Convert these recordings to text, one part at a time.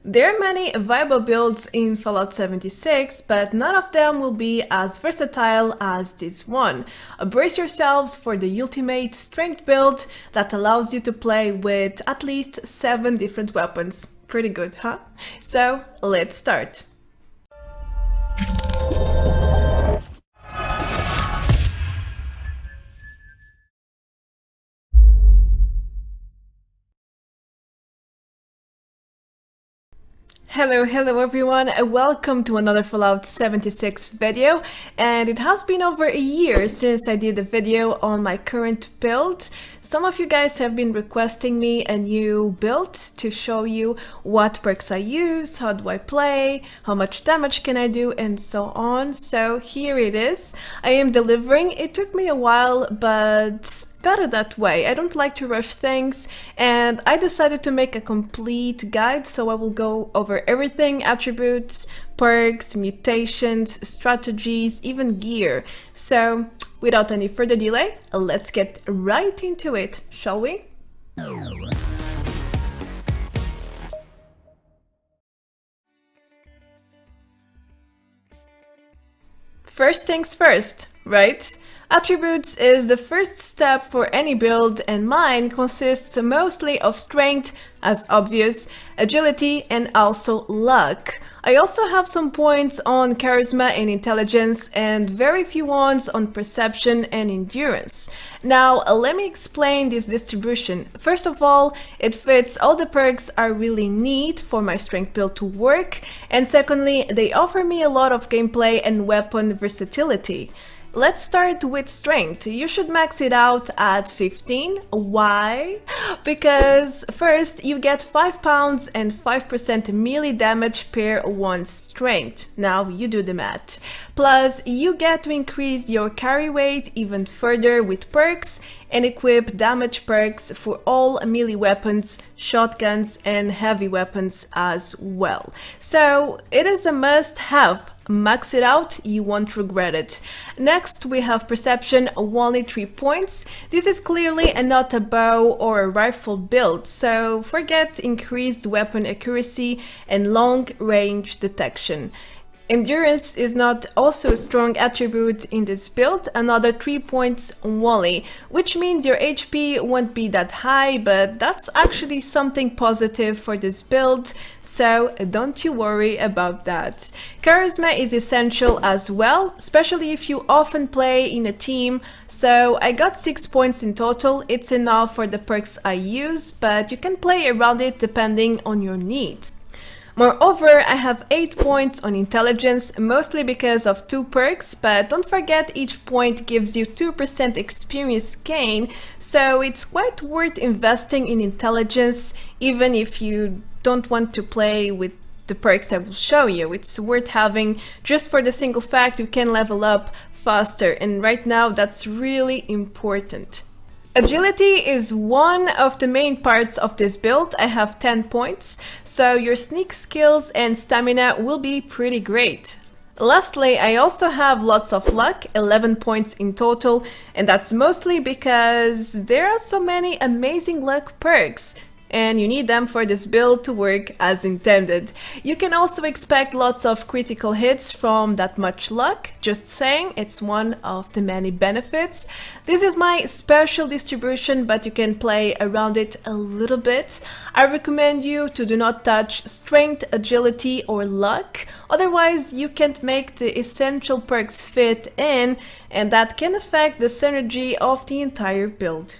There are many viable builds in Fallout 76, but none of them will be as versatile as this one. Brace yourselves for the ultimate strength build that allows you to play with at least 7 different weapons. Pretty good, huh? So, let's start. Hello everyone, welcome to another Fallout 76 video, and it has been over a year since I did a video on my current build. Some of you guys have been requesting me a new build to show you what perks I use, how do I play, how much damage can I do, and so on. So here it is. I am delivering. It took me a while, but better that way. I don't like to rush things, and I decided to make a complete guide, so I will go over everything: attributes, perks, mutations, strategies, even gear. So without any further delay, let's get right into it, shall we? First things first, right? Attributes is the first step for any build, and mine consists mostly of strength, as obvious, agility, and also luck. I also have some points on charisma and intelligence, and very few ones on perception and endurance. Now, let me explain this distribution. First of all, it fits all the perks I really need for my strength build to work, and secondly, they offer me a lot of gameplay and weapon versatility. Let's start with strength. You should max it out at 15. Why? Because first you get 5 pounds and 5% melee damage per 1 strength. Now you do the math. Plus you get to increase your carry weight even further with perks and equip damage perks for all melee weapons, shotguns, and heavy weapons as well. So it is a must-have. Max it out, you won't regret it. Next we have perception, only 3 points. This is clearly not a bow or a rifle build, so forget increased weapon accuracy and long range detection. Endurance is not also a strong attribute in this build, another 3 points only, which means your HP won't be that high, but that's actually something positive for this build, so don't you worry about that. Charisma is essential as well, especially if you often play in a team, so I got 6 points in total. It's enough for the perks I use, but you can play around it depending on your needs. Moreover, I have 8 points on intelligence, mostly because of 2 perks, but don't forget each point gives you 2% experience gain, so it's quite worth investing in intelligence, even if you don't want to play with the perks I will show you. It's worth having just for the single fact you can level up faster, and right now that's really important. Agility is one of the main parts of this build. I have 10 points, so your sneak skills and stamina will be pretty great. Lastly, I also have lots of luck, 11 points in total, and that's mostly because there are so many amazing luck perks, and you need them for this build to work as intended. You can also expect lots of critical hits from that much luck, just saying, it's one of the many benefits. This is my special distribution, but you can play around it a little bit. I recommend you to do not touch strength, agility, or luck, otherwise you can't make the essential perks fit in, and that can affect the synergy of the entire build.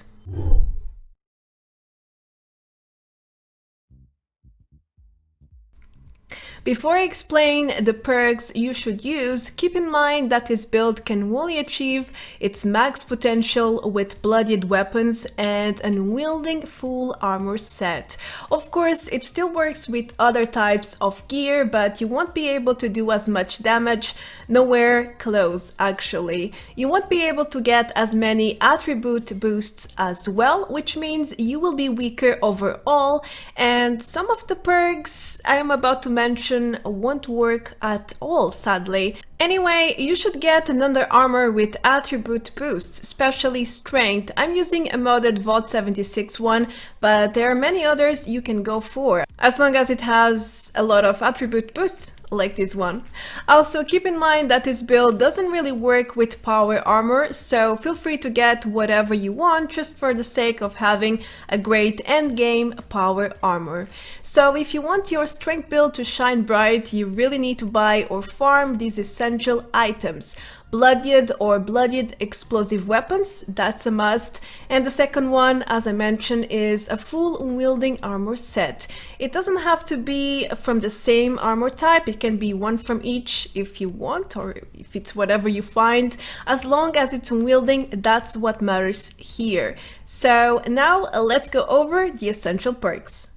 Before I explain the perks you should use, keep in mind that this build can only achieve its max potential with bloodied weapons and unwielding full armor set. Of course, it still works with other types of gear, but you won't be able to do as much damage, nowhere close actually. You won't be able to get as many attribute boosts as well, which means you will be weaker overall, and some of the perks I am about to mention won't work at all, sadly. Anyway, you should get an under armor with attribute boosts, especially strength. I'm using a modded VOD 76 one, but there are many others you can go for, as long as it has a lot of attribute boosts, like this one. Also, keep in mind that this build doesn't really work with power armor, so feel free to get whatever you want just for the sake of having a great endgame power armor. So if you want your strength build to shine bright, you really need to buy or farm these essential items. Bloodied or bloodied explosive weapons, that's a must. And the second one, as I mentioned, is a full unwielding armor set. It doesn't have to be from the same armor type, it can be one from each if you want, or if it's whatever you find. As long as it's unwielding, that's what matters here. So now let's go over the essential perks.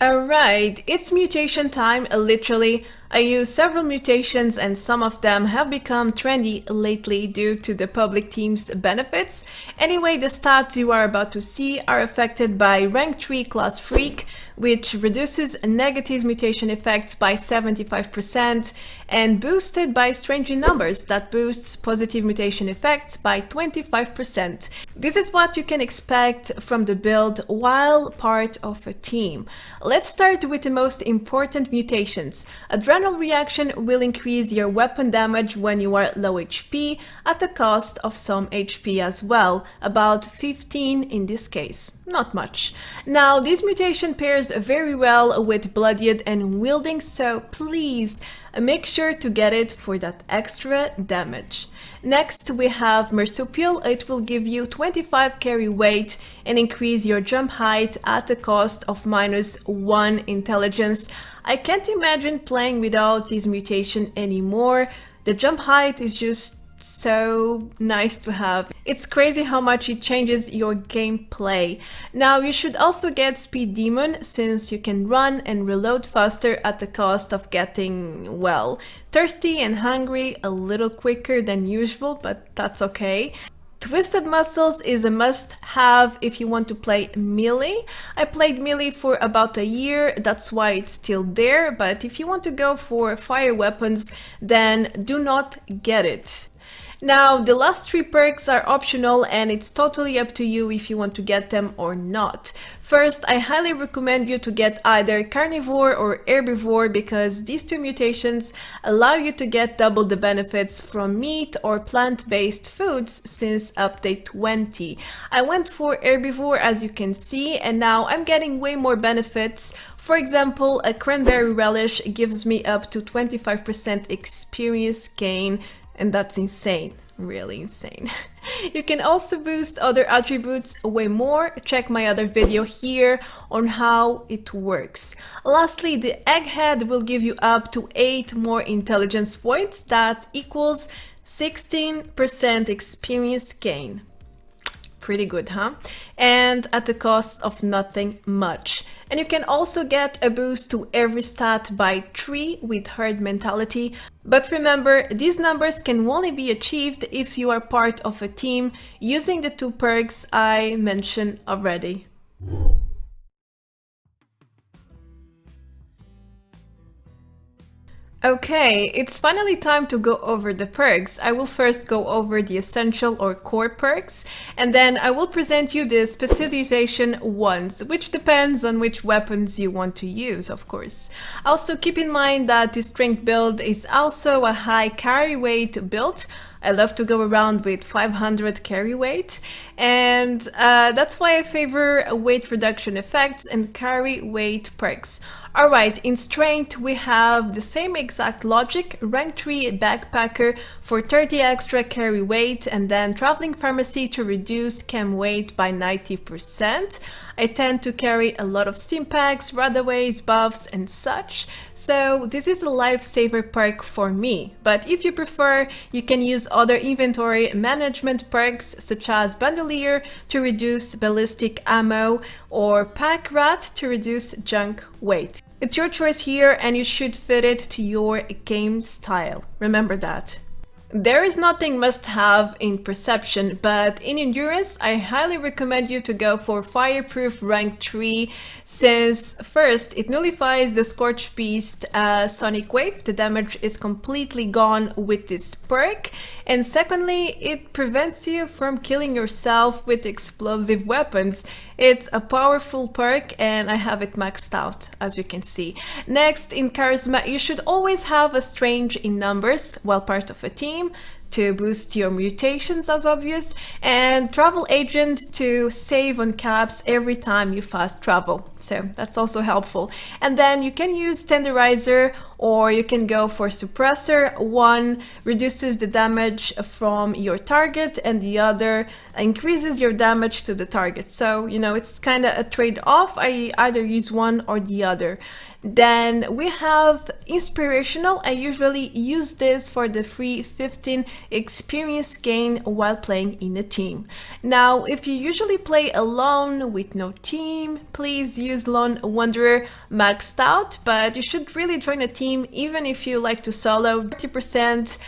Alright, it's mutation time, literally. I use several mutations and some of them have become trendy lately due to the public team's benefits. Anyway, the stats you are about to see are affected by rank 3 class freak, which reduces negative mutation effects by 75%, and boosted by strangely numbers that boosts positive mutation effects by 25%. This is what you can expect from the build while part of a team. Let's start with the most important mutations. Adrenaline reaction will increase your weapon damage when you are low HP at the cost of some HP as well, about 15 in this case, not much. Now this mutation pairs very well with bloodied and wielding, so please make sure to get it for that extra damage. Next we have Marsupial. It will give you 25 carry weight and increase your jump height at the cost of -1 intelligence. I can't imagine playing without this mutation anymore. The jump height is just so nice to have. It's crazy how much it changes your gameplay. Now you should also get Speed Demon, since you can run and reload faster at the cost of getting, well, thirsty and hungry a little quicker than usual, but that's okay. Twisted Muscles is a must-have if you want to play melee. I played melee for about a year, that's why it's still there, but if you want to go for fire weapons, then do not get it. Now, the last 3 perks are optional and it's totally up to you if you want to get them or not. First, I highly recommend you to get either Carnivore or Herbivore, because these 2 mutations allow you to get double the benefits from meat or plant-based foods since update 20. I went for Herbivore, as you can see, and now I'm getting way more benefits. For example, a Cranberry Relish gives me up to 25% experience gain, and that's insane, really insane. You can also boost other attributes way more. Check my other video here on how it works. Lastly, the Egghead will give you up to 8 more intelligence points. That equals 16% experience gain. Pretty good, huh? And at the cost of nothing much. And you can also get a boost to every stat by 3 with herd mentality. But remember, these numbers can only be achieved if you are part of a team using the 2 perks I mentioned already. Okay, it's finally time to go over the perks. I will first go over the essential or core perks, and then I will present you the specialization ones, which depends on which weapons you want to use, of course. Also keep in mind that the strength build is also a high carry weight build. I love to go around with 500 carry weight, and that's why I favor weight reduction effects and carry weight perks. Alright, in strength we have the same exact logic: rank 3 backpacker for 30 extra carry weight, and then traveling pharmacy to reduce chem weight by 90%. I tend to carry a lot of stim packs, radaways, buffs and such, so this is a lifesaver perk for me. But if you prefer, you can use other inventory management perks such as bandolier to reduce ballistic ammo or pack rat to reduce junk weight. It's your choice here, and you should fit it to your game style. Remember that. There is nothing must-have in perception, but in endurance, I highly recommend you to go for Fireproof rank 3, since first, it nullifies the Scorch Beast Sonic Wave, the damage is completely gone with this perk, and secondly, it prevents you from killing yourself with explosive weapons. It's a powerful perk and I have it maxed out, as you can see. Next, in Charisma, you should always have a Strange in numbers while part of a team to boost your mutations, as obvious, and Travel Agent to save on caps every time you fast travel, so that's also helpful. And then you can use Tenderizer, or you can go for Suppressor. One reduces the damage from your target and the other increases your damage to the target, so you know, it's kind of a trade-off. I either use one or the other. Then we have Inspirational. I usually use this for the free 15 experience gain while playing in a team. Now, if you usually play alone with no team, please use Lone Wanderer maxed out, but you should really join a team even if you like to solo. 30%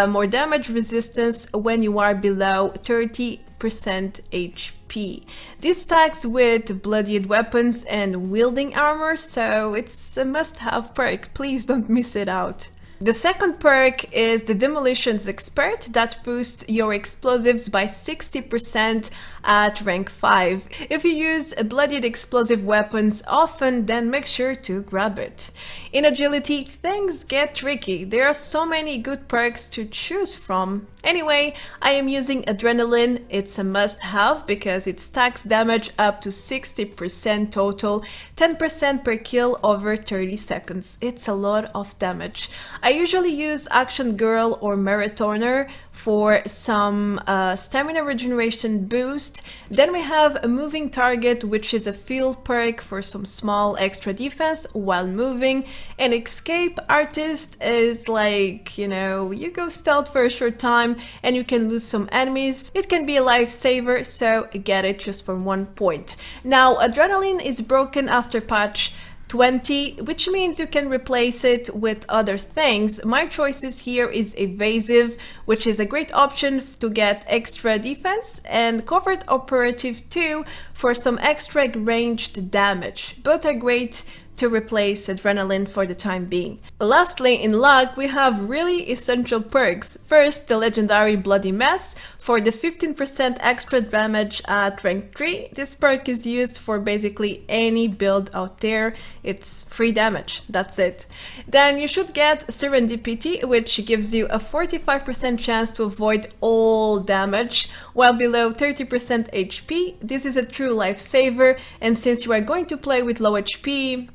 more damage resistance when you are below 30% HP. This stacks with bloodied weapons and wielding armor, so it's a must-have perk. Please don't miss it out. The second perk is the Demolitions Expert that boosts your explosives by 60% at rank 5. If you use bloodied explosive weapons often, then make sure to grab it. In Agility, things get tricky. There are so many good perks to choose from. Anyway, I am using Adrenaline. It's a must-have because it stacks damage up to 60% total, 10% per kill over 30 seconds. It's a lot of damage. I usually use Action Girl or Marathoner for some stamina regeneration boost. Then we have a Moving Target, which is a field perk for some small extra defense while moving. And Escape Artist is like, you know, you go stealth for a short time and you can lose some enemies. It can be a lifesaver, so get it just for 1 point. Now, Adrenaline is broken after patch 20, which means you can replace it with other things. My choices here is Evasive, which is a great option to get extra defense, and Covert Operative 2 for some extra ranged damage. Both are great to replace Adrenaline for the time being. Lastly, in luck, we have really essential perks. First, the legendary Bloody Mess for the 15% extra damage at rank 3. This perk is used for basically any build out there. It's free damage, that's it. Then you should get Serendipity, which gives you a 45% chance to avoid all damage while below 30% HP. This is a true lifesaver, and since you are going to play with low HP,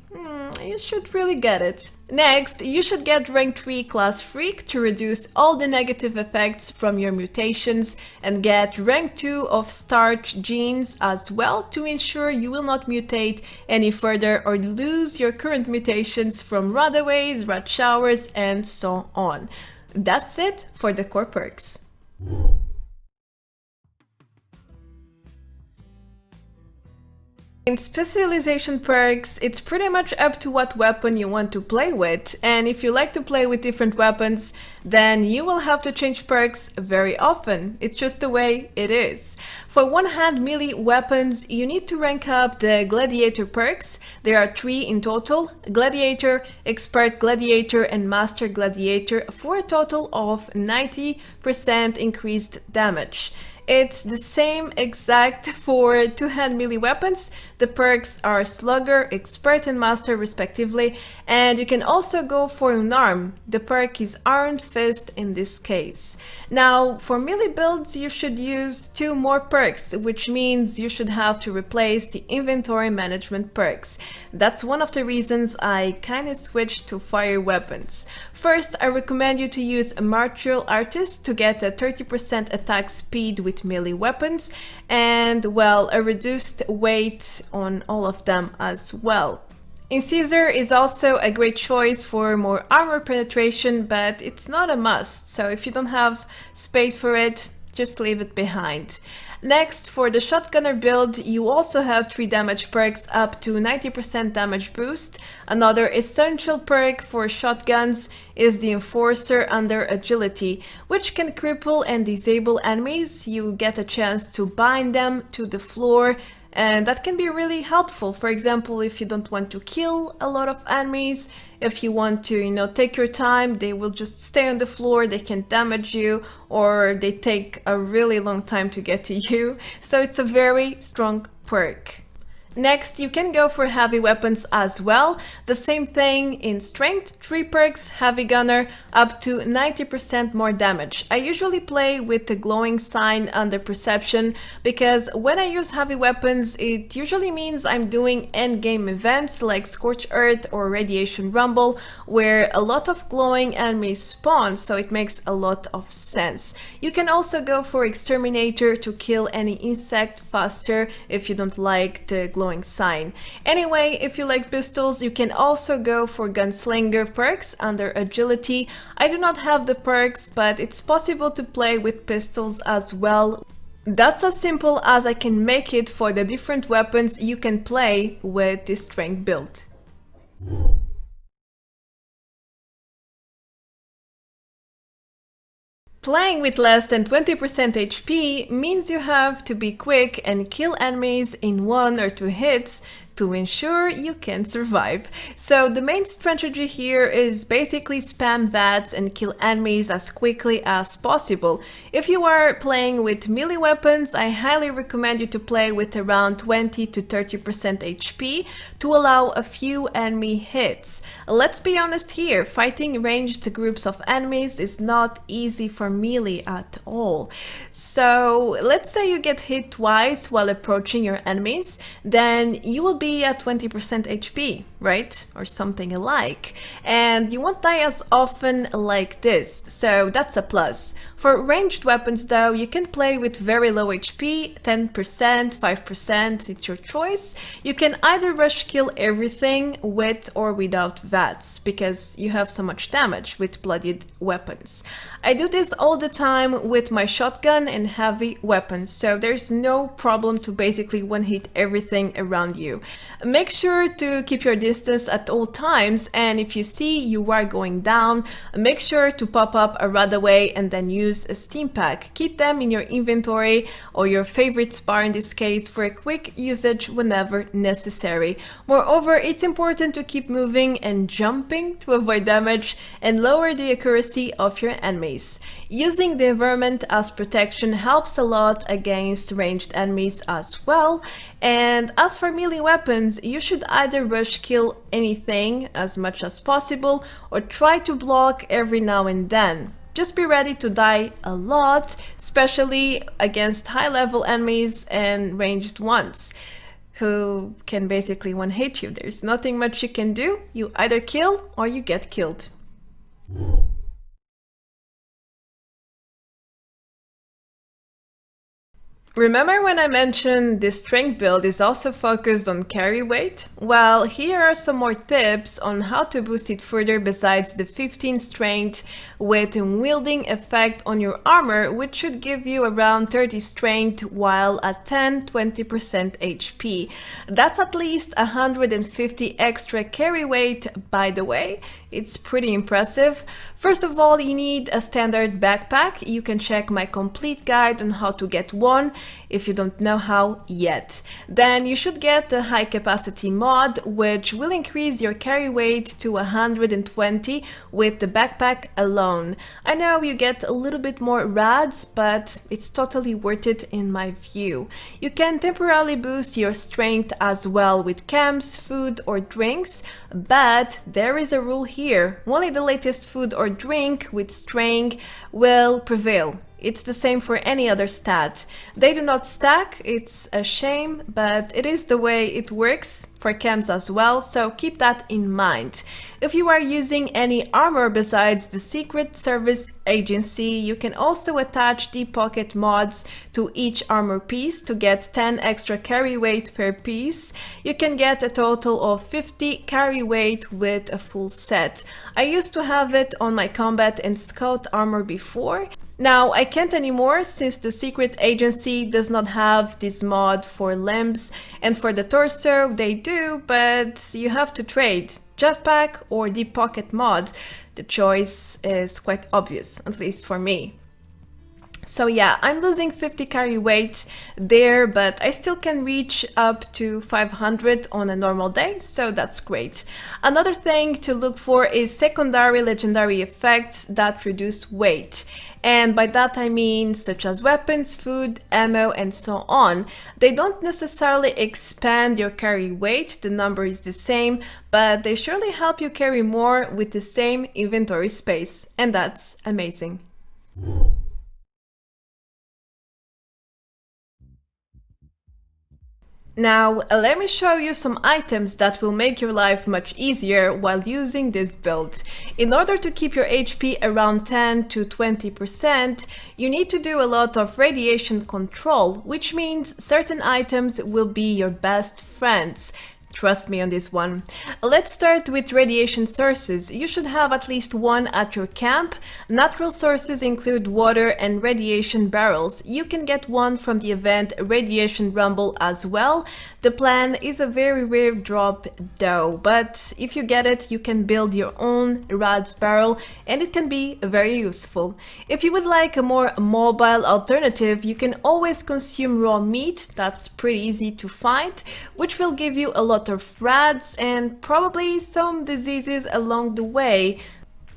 you should really get it. Next, you should get rank 3 Class Freak to reduce all the negative effects from your mutations, and get rank 2 of Starch Genes as well to ensure you will not mutate any further or lose your current mutations from Radaways, Rat Showers, and so on. That's it for the core perks. In specialization perks, it's pretty much up to what weapon you want to play with, and if you like to play with different weapons, then you will have to change perks very often. It's just the way it is. For one-hand melee weapons, you need to rank up the Gladiator perks. There are 3 in total: Gladiator, Expert Gladiator, and Master Gladiator, for a total of 90% increased damage. It's the same exact for two-hand melee weapons. The perks are Slugger, Expert, and Master respectively, and you can also go for Unarm. The perk is Iron Fist in this case. Now, for melee builds, you should use 2 more perks, which means you should have to replace the inventory management perks. That's one of the reasons I kinda switched to fire weapons. First, I recommend you to use a Martial Artist to get a 30% attack speed with melee weapons, and well, a reduced weight on all of them as well. Incisor is also a great choice for more armor penetration, but it's not a must, so if you don't have space for it, just leave it behind. Next, for the shotgunner build, you also have 3 damage perks up to 90% damage boost. Another essential perk for shotguns is the Enforcer under agility, which can cripple and disable enemies. You get a chance to bind them to the floor, and that can be really helpful. For example, if you don't want to kill a lot of enemies, if you want to, take your time, they will just stay on the floor, they can damage you, or they take a really long time to get to you. So it's a very strong perk. Next, you can go for heavy weapons as well. The same thing in strength, 3 perks, heavy gunner, up to 90% more damage. I usually play with the glowing sign under perception because when I use heavy weapons, it usually means I'm doing endgame events like Scorched Earth or Radiation Rumble, where a lot of glowing enemies spawn, so it makes a lot of sense. You can also go for Exterminator to kill any insect faster if you don't like the glowing sign. Anyway, if you like pistols, you can also go for Gunslinger perks under agility. I do not have the perks, but it's possible to play with pistols as well. That's as simple as I can make it for the different weapons you can play with this strength build. Playing with less than 20% HP means you have to be quick and kill enemies in 1 or 2 hits to ensure you can survive. So the main strategy here is basically spam VATS and kill enemies as quickly as possible. If you are playing with melee weapons, I highly recommend you to play with around 20 to 30% HP to allow a few enemy hits. Let's be honest here, fighting ranged groups of enemies is not easy for melee at all. So let's say you get hit twice while approaching your enemies, then you will be at 20% HP, right? Or something alike. And you won't die as often like this, so that's a plus. For ranged weapons though, you can play with very low HP, 10%, 5%, it's your choice. You can either rush kill everything with or without VATS, because you have so much damage with bloodied weapons. I do this all the time with my shotgun and heavy weapons, so there's no problem to basically one-hit everything around you. Make sure to keep your distance at all times, and if you see you are going down, make sure to pop up a Radaway and then use a steam pack. Keep them in your inventory or your favorite spar in this case for a quick usage whenever necessary. Moreover, it's important to keep moving and jumping to avoid damage and lower the accuracy of your enemies. Using the environment as protection helps a lot against ranged enemies as well. And as for melee weapons, you should either rush kill anything as much as possible or try to block every now and then. Just be ready to die a lot, especially against high-level enemies and ranged ones, who can basically one-hit you. There's nothing much you can do. You either kill or you get killed. Remember when I mentioned this strength build is also focused on carry weight? Well, here are some more tips on how to boost it further besides the 15 strength with a wielding effect on your armor, which should give you around 30 strength while at 10-20% HP. That's at least 150 extra carry weight, by the way. It's pretty impressive. First of all, you need a standard backpack. You can check my complete guide on how to get one if you don't know how yet. Then you should get the high capacity mod, which will increase your carry weight to 120 with the backpack alone. I know you get a little bit more rads, but it's totally worth it in my view. You can temporarily boost your strength as well with camps, food or drinks, but there is a rule here. Only the latest food or drink with strength will prevail. It's the same for any other stat. They do not stack, it's a shame, but it is the way it works for camps as well, so keep that in mind. If you are using any armor besides the Secret Service Agency, you can also attach the pocket mods to each armor piece to get 10 extra carry weight per piece. You can get a total of 50 carry weight with a full set. I used to have it on my combat and scout armor before, Now, I can't anymore since the secret agency does not have this mod for limbs, and for the torso they do, but you have to trade jetpack or deep pocket mod. The choice is quite obvious, at least for me. So yeah, I'm losing 50 carry weight there, but I still can reach up to 500 on a normal day, so that's great. Another thing to look for is secondary legendary effects that reduce weight. And by that I mean such as weapons, food, ammo, and so on. They don't necessarily expand your carry weight, the number is the same, but they surely help you carry more with the same inventory space, and that's amazing. Now, let me show you some items that will make your life much easier while using this build. In order to keep your HP around 10 to 20%, you need to do a lot of radiation control, which means certain items will be your best friends. Trust me on this one. Let's start with radiation sources. You should have at least one at your camp. Natural sources include water and radiation barrels. You can get one from the event Radiation Rumble as well. The plan is a very rare drop though, but if you get it, you can build your own RADS barrel and it can be very useful. If you would like a more mobile alternative, you can always consume raw meat. That's pretty easy to find, which will give you a lot of RADs and probably some diseases along the way.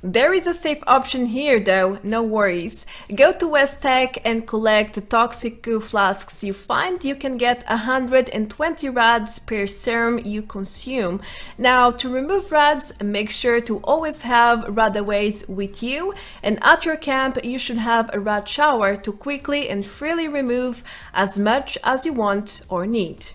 There is a safe option here though, no worries. Go to West Tech and collect the toxic goo flasks you find. You can get 120 rads per serum you consume. Now to remove rads, make sure to always have radaways with you, and at your camp you should have a rad shower to quickly and freely remove as much as you want or need.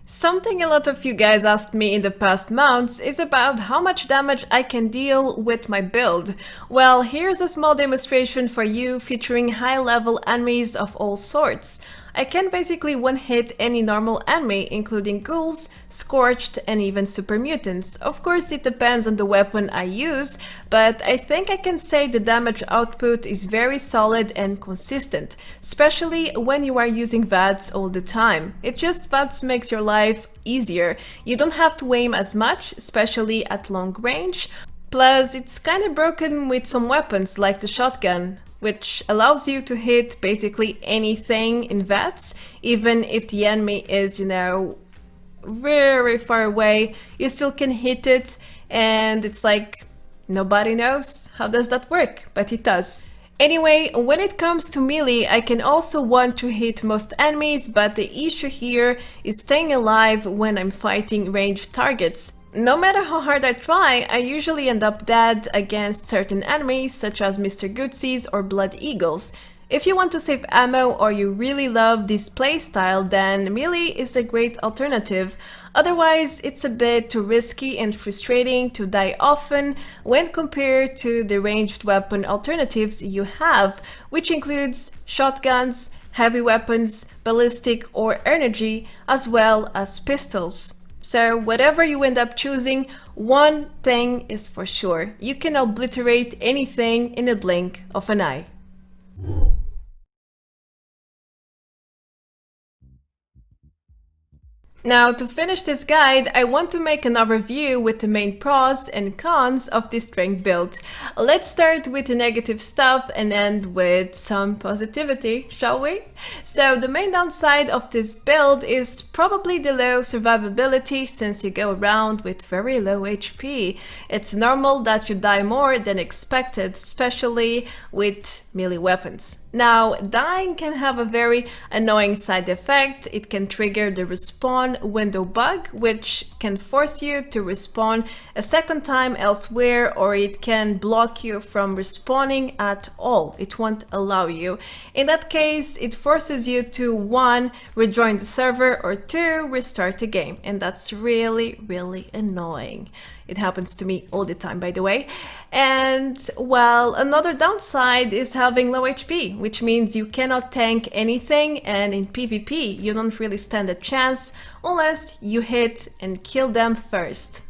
Something a lot of you guys asked me in the past months is about how much damage I can deal with my build. Well, here's a small demonstration for you featuring high-level enemies of all sorts. I can basically one-hit any normal enemy, including ghouls, scorched, and even super mutants. Of course, it depends on the weapon I use, but I think I can say the damage output is very solid and consistent, especially when you are using VATS all the time. It just VATS makes your life easier. You don't have to aim as much, especially at long range. Plus, it's kinda broken with some weapons like the shotgun, which allows you to hit basically anything in VATS, even if the enemy is, very far away, you still can hit it, and it's like, nobody knows how does that work, but it does. Anyway, when it comes to melee, I can also want to hit most enemies, but the issue here is staying alive when I'm fighting ranged targets. No matter how hard I try, I usually end up dead against certain enemies such as Mr. Gootsies or Blood Eagles. If you want to save ammo or you really love this playstyle, then melee is a great alternative. Otherwise, it's a bit too risky and frustrating to die often when compared to the ranged weapon alternatives you have, which includes shotguns, heavy weapons, ballistic or energy, as well as pistols. So whatever you end up choosing, one thing is for sure, you can obliterate anything in a blink of an eye. Now, to finish this guide, I want to make an overview with the main pros and cons of this strength build. Let's start with the negative stuff and end with some positivity, shall we? So the main downside of this build is probably the low survivability, since you go around with very low HP. It's normal that you die more than expected, especially with melee weapons. Now, dying can have a very annoying side effect. It can trigger the respawn window bug, which can force you to respawn a second time elsewhere, or it can block you from respawning at all. It won't allow you. In that case, it forces you to 1. Rejoin the server, or 2. Restart the game, and that's really, really annoying. It happens to me all the time, by the way. And, well, another downside is having low HP, which means you cannot tank anything, and in PvP you don't really stand a chance unless you hit and kill them first.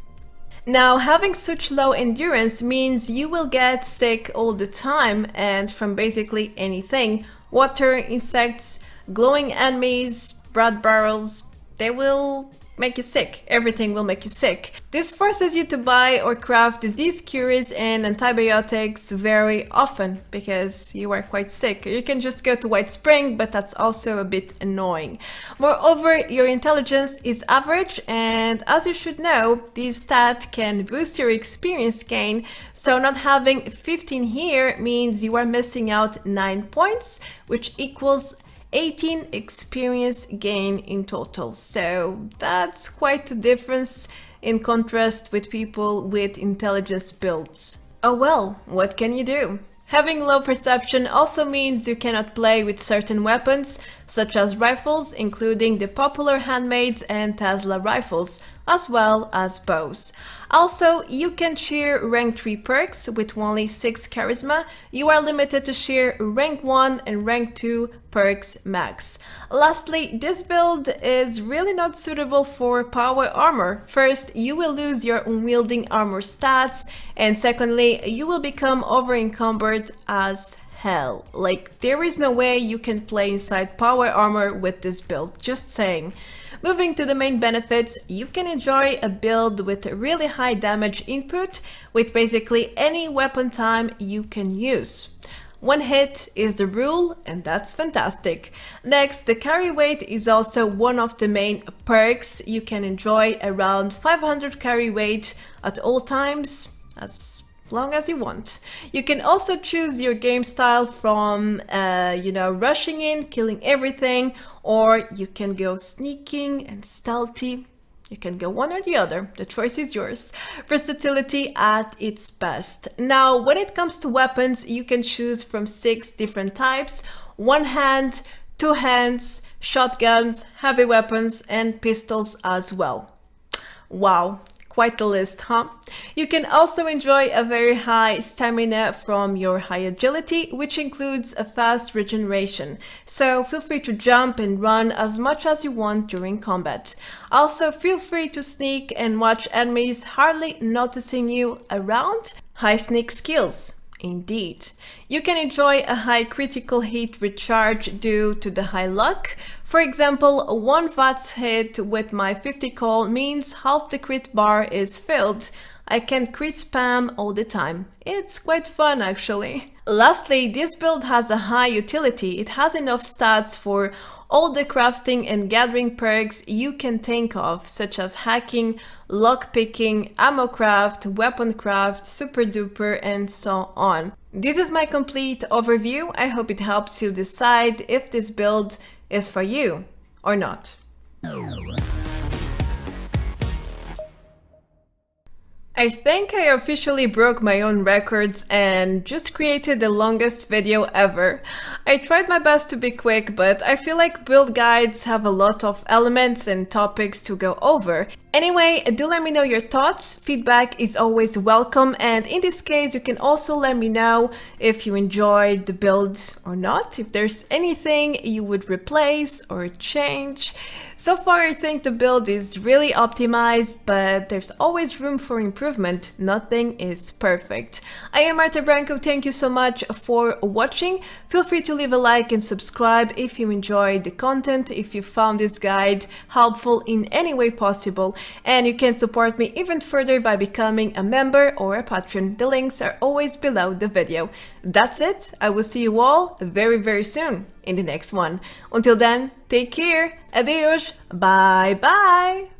Now, having such low endurance means you will get sick all the time and from basically anything. Water, insects, glowing enemies, blood barrels, they will make you sick. Everything will make you sick. This forces you to buy or craft disease cures and antibiotics very often because you are quite sick. You can just go to White Spring, but that's also a bit annoying. Moreover, your intelligence is average, and as you should know, this stat can boost your experience gain, so not having 15 here means you are missing out 9 points, which equals 18 experience gain in total. So that's quite a difference in contrast with people with intelligence builds. Oh well, what can you do? Having low perception also means you cannot play with certain weapons, such as rifles, including the popular handmaids and Tesla rifles, as well as bows. Also, you can shear rank 3 perks with only 6 charisma. You are limited to shear rank 1 and rank 2 perks max. Lastly, this build is really not suitable for power armor. First, you will lose your unwielding armor stats, and secondly, you will become over-encumbered as hell. Like, there is no way you can play inside power armor with this build, just saying. Moving to the main benefits, you can enjoy a build with really high damage input with basically any weapon time you can use. One hit is the rule, and that's fantastic. Next, the carry weight is also one of the main perks. You can enjoy around 500 carry weight at all times, as long as you want. You can also choose your game style from, rushing in, killing everything, or you can go sneaking and stealthy. You can go one or the other. The choice is yours. Versatility at its best. Now, when it comes to weapons, you can choose from 6 different types: one hand, 2 hands, shotguns, heavy weapons, and pistols as well. Wow. Quite the list, huh? You can also enjoy a very high stamina from your high agility, which includes a fast regeneration. So feel free to jump and run as much as you want during combat. Also, feel free to sneak and watch enemies hardly noticing you around. High sneak skills. Indeed. You can enjoy a high critical hit recharge due to the high luck. For example, one VATS hit with my 50 call means half the crit bar is filled. I can crit spam all the time. It's quite fun actually. Lastly, this build has a high utility. It has enough stats for all the crafting and gathering perks you can think of, such as hacking, lockpicking, ammo craft, weapon craft, super duper, and so on. This is my complete overview. I hope it helps you decide if this build is for you or not. I think I officially broke my own records and just created the longest video ever. I tried my best to be quick, but I feel like build guides have a lot of elements and topics to go over. Anyway, do let me know your thoughts. Feedback is always welcome, and in this case you can also let me know if you enjoyed the build or not, if there's anything you would replace or change. So far I think the build is really optimized, but there's always room for improvement. Nothing is perfect. I am Marta Branco, thank you so much for watching. Feel free to leave a like and subscribe if you enjoyed the content, if you found this guide helpful in any way possible. And you can support me even further by becoming a member or a patron. The links are always below the video. That's it. I will see you all very, very soon in the next one. Until then, take care. Adeus. Bye bye.